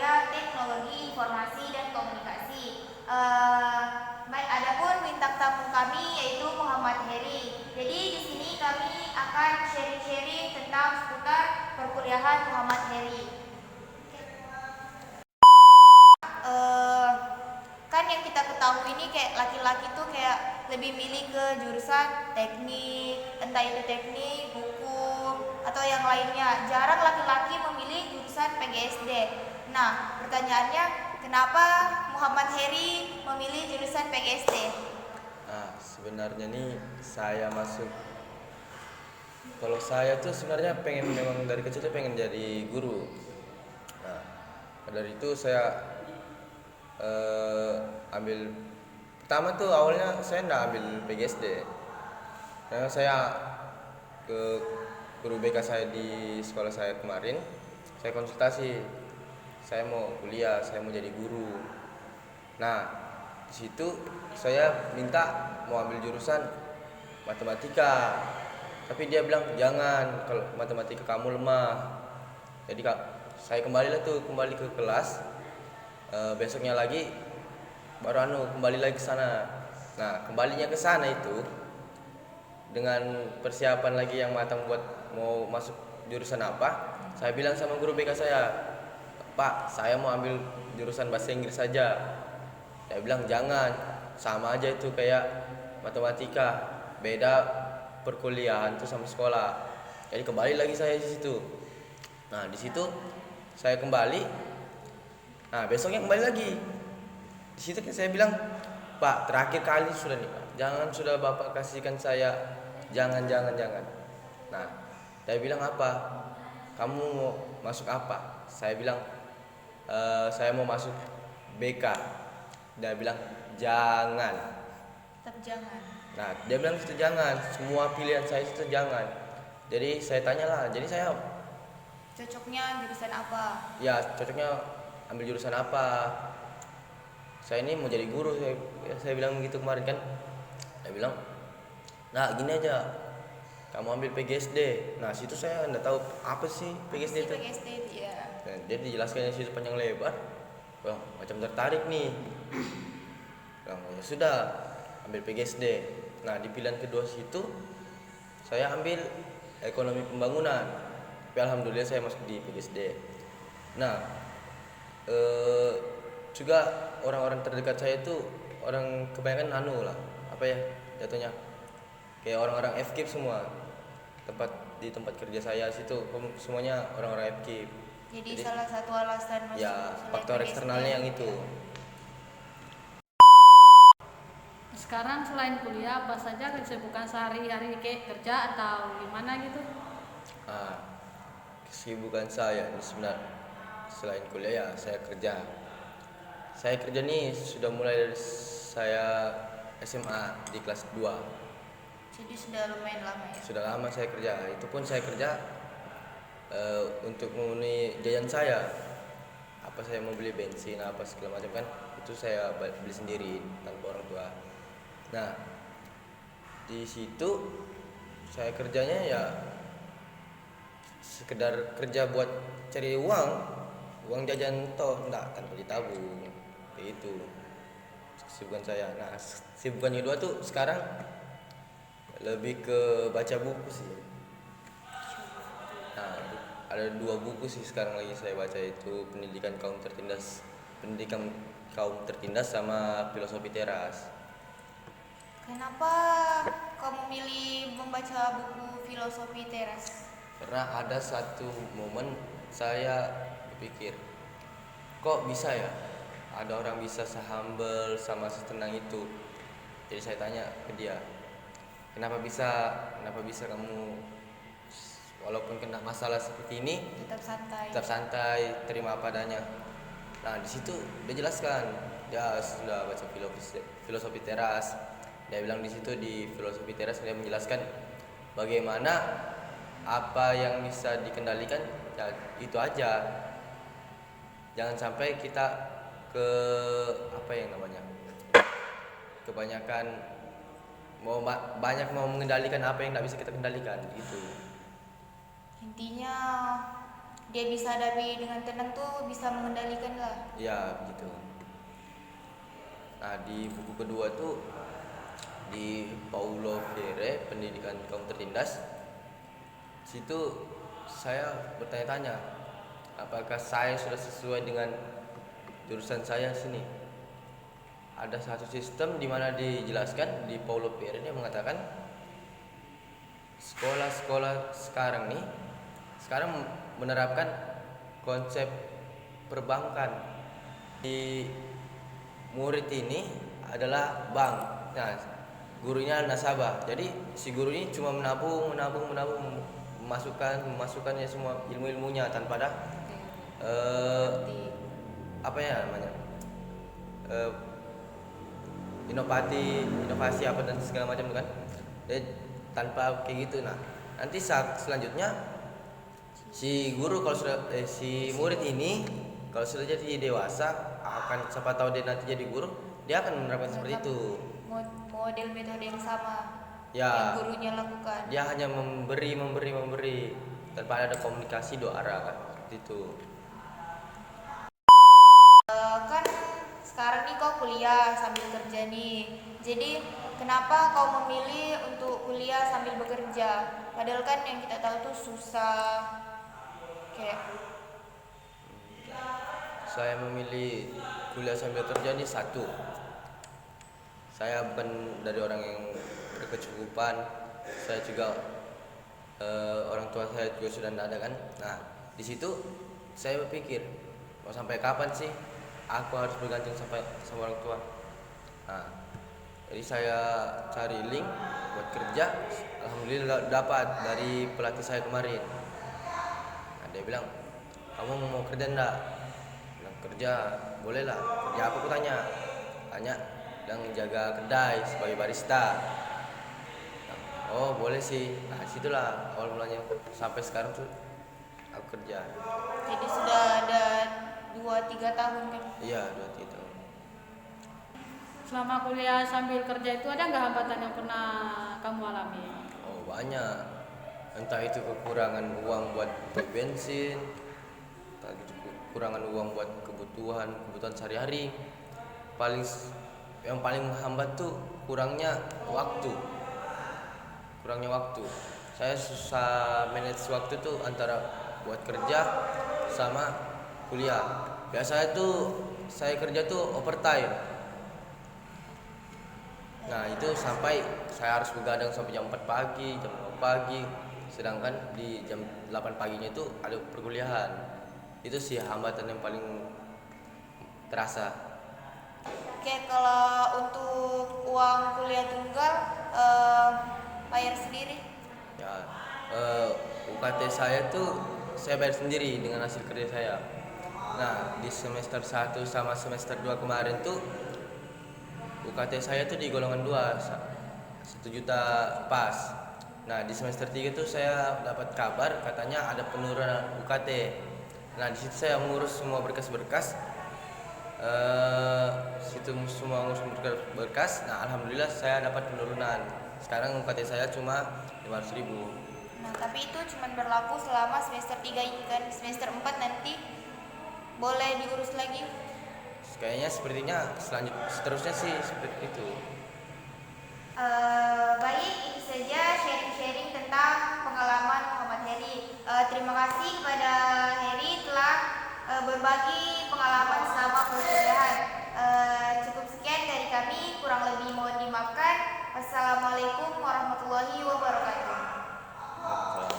kuliah Teknologi Informasi dan Komunikasi. Adapun bintang tamu kami yaitu Muhammad Heri. Jadi di sini kami akan sharing-sharing tentang seputar perkuliahan Muhammad Heri. Kan yang kita ketahui ini kayak laki-laki tuh kayak lebih milih ke jurusan teknik, entah itu teknik, hukum, atau yang lainnya. Jarang laki-laki memilih jurusan PGSD. Nah, pertanyaannya, kenapa Muhammad Heri memilih jurusan PGSD? Nah, sebenarnya nih kalau saya tuh sebenarnya memang dari kecil tuh pengen jadi guru. Nah, dari itu saya ambil pertama tuh awalnya saya nggak ambil PGSD. Karena saya ke guru BK saya di sekolah saya kemarin, saya konsultasi, saya mau kuliah, saya mau jadi guru. Nah, di situ saya minta mau ambil jurusan matematika, tapi dia bilang jangan, kalau matematika kamu lemah. Jadi saya kembali ke kelas. Besoknya lagi baru kembali lagi ke sana. Nah, kembalinya ke sana itu dengan persiapan lagi yang matang buat mau masuk jurusan apa. Saya bilang sama guru BK saya, Pak, saya mau ambil jurusan bahasa Inggris saja. Dia bilang jangan, sama aja itu kayak matematika, beda perkuliahan tuh sama sekolah. Jadi kembali lagi saya di situ. Nah, di situ saya kembali. Nah, besoknya kembali lagi. Di situ saya bilang, Pak, terakhir kali sudah nih, Pak. Jangan sudah Bapak kasihkan saya, jangan. Nah, dia bilang apa? Kamu mau masuk apa? Saya bilang, saya mau masuk BK. Dia bilang jangan. Tetap jangan. Nah, dia bilang itu jangan. Semua pilihan saya itu jangan. Jadi saya tanyalah. Jadi saya Cocoknya jurusan apa? ya cocoknya ambil jurusan apa? Saya ini mau jadi guru. Saya bilang gitu kemarin kan. Dia bilang, nah gini aja. Kamu ambil PGSD. Nah, situ saya enggak tahu apa sih PGSD itu. PGSD itu ya. Nah, dia dijelaskan di situ panjang lebar. Wah, macam tertarik nih. Nah, ya sudah, ambil PGSD. Nah, di pilihan kedua situ saya ambil ekonomi pembangunan. Tapi alhamdulillah saya masuk di PGSD. Nah, juga orang-orang terdekat saya itu orang kebanyakan apa ya jatuhnya kayak orang-orang FKIP semua. Di tempat kerja saya situ semuanya orang-orang FKIP. Jadi salah satu alasan masuk Ya, faktor PGSD eksternalnya yang itu. Sekarang selain kuliah apa saja kesibukan sehari-hari, kayak kerja atau gimana gitu? Kesibukan saya ini sebenarnya selain kuliah ya saya kerja. Saya kerja nih sudah mulai dari saya SMA di kelas 2. Jadi sudah lumayan lama ya. Sudah lama saya kerja. Itu pun saya kerja untuk memenuhi jajan saya. Apa saya mau beli bensin apa segala macam kan, itu saya beli sendiri tanpa orang tua. Nah, di situ saya kerjanya ya sekedar kerja buat cari uang jajan toh enggak tanpa ditabung. Kayak itu kesibukan saya. Nah, kesibukan kedua tuh sekarang lebih ke baca buku sih. Nah, ada 2 buku sih sekarang lagi saya baca, itu pendidikan kaum tertindas sama filosofi teras. Kenapa kamu milih membaca buku filosofi teras? Karena ada satu momen saya berpikir, kok bisa ya ada orang bisa sehumble sama setenang itu. Jadi saya tanya ke dia, kenapa bisa kamu walaupun kena masalah seperti ini tetap santai, terima apa adanya. Nah, di situ dia jelaskan, dia sudah baca filosofi teras. Dia bilang di situ di filosofi teras dia menjelaskan bagaimana apa yang bisa dikendalikan ya itu aja. Jangan sampai kita ke kebanyakan banyak mau mengendalikan apa yang tidak bisa kita kendalikan gitu. Intinya dia bisa hadapi dengan tenang tuh, bisa mengendalikan lah. Ya begitu. Nah di buku kedua tuh di Paulo Freire Pendidikan Kaum Tertindas, situ saya bertanya-tanya apakah saya sudah sesuai dengan jurusan saya sini. Ada satu sistem di mana dijelaskan di Paulo Freire, dia mengatakan sekolah-sekolah sekarang nih sekarang menerapkan konsep perbankan. Di murid ini adalah bank. Nah, gurunya nasabah. Jadi si guru ini cuma menabung, memasukkannya semua ilmu-ilmunya tanpa ada Berarti apa ya namanya? Inovasi apa dan segala macam itu kan. Jadi tanpa kayak gitu. Nah, nanti saat selanjutnya si guru kalau sudah si murid ini kalau sudah jadi dewasa, akan siapa tahu dia nanti jadi guru, dia akan menerapkan seperti itu. model metode yang sama Ya, yang gurunya lakukan. dia hanya memberi tanpa ada komunikasi dua arah kan, seperti itu. Kan sekarang nih kau kuliah sambil kerja nih. Jadi kenapa kau memilih untuk kuliah sambil bekerja? Padahal kan yang kita tahu tuh susah. Kayak Saya memilih kuliah sambil kerja ini satu, saya bukan dari orang yang berkecukupan. Saya juga orang tua saya juga sudah tidak ada kan. Nah di situ saya berpikir mau sampai kapan sih aku harus bergantung sampai sama orang tua. Nah jadi saya cari link buat kerja, alhamdulillah dapat dari pelatih saya kemarin. Nah, dia bilang kamu mau kerja enggak? Bilang, kerja boleh lah. Kerja apa? Aku tanya bilang jaga kedai sebagai barista. Oh boleh sih. Nah situlah awal mulanya sampai sekarang tuh aku kerja. jadi sudah ada 2-3 tahun kan. Iya 2 tahun. Selama kuliah sambil kerja itu ada nggak hambatan yang pernah kamu alami? Oh banyak. Entah itu kekurangan uang buat bensin, entah itu kekurangan uang buat kebutuhan sehari-hari. Yang paling menghambat tuh kurangnya waktu. Saya susah manage waktu tuh antara buat kerja sama kuliah. Biasanya tuh saya kerja tuh overtime. Nah itu sampai saya harus begadang sampai jam 4 pagi, jam 2 pagi. Sedangkan di jam 8 paginya itu ada perkuliahan. Itu sih hambatan yang paling terasa. Oke, kalau untuk uang kuliah tunggal bayar sendiri. Ya, UKT saya tuh saya bayar sendiri dengan hasil kerja saya. Nah di semester 1 sama semester 2 kemarin tuh UKT saya tuh di golongan 2 1 juta pas. Nah di semester 3 tuh saya dapat kabar katanya ada penurunan UKT. Nah di situ saya mengurus semua berkas-berkas, Nah alhamdulillah saya dapat penurunan. Sekarang UKT saya cuma 500.000. Nah, tapi itu cuma berlaku selama semester 3 ini kan. Semester 4 nanti boleh diurus lagi. Kayaknya sepertinya seterusnya sih seperti itu. Baik, itu saja sharing-sharing tentang pengalaman Muhammad Heri. Terima kasih kepada Heri telah berbagi pengalaman selama perkuliahan. Cukup sekian dari kami, kurang lebih mohon dimaafkan. Wassalamualaikum warahmatullahi wabarakatuh. Salam.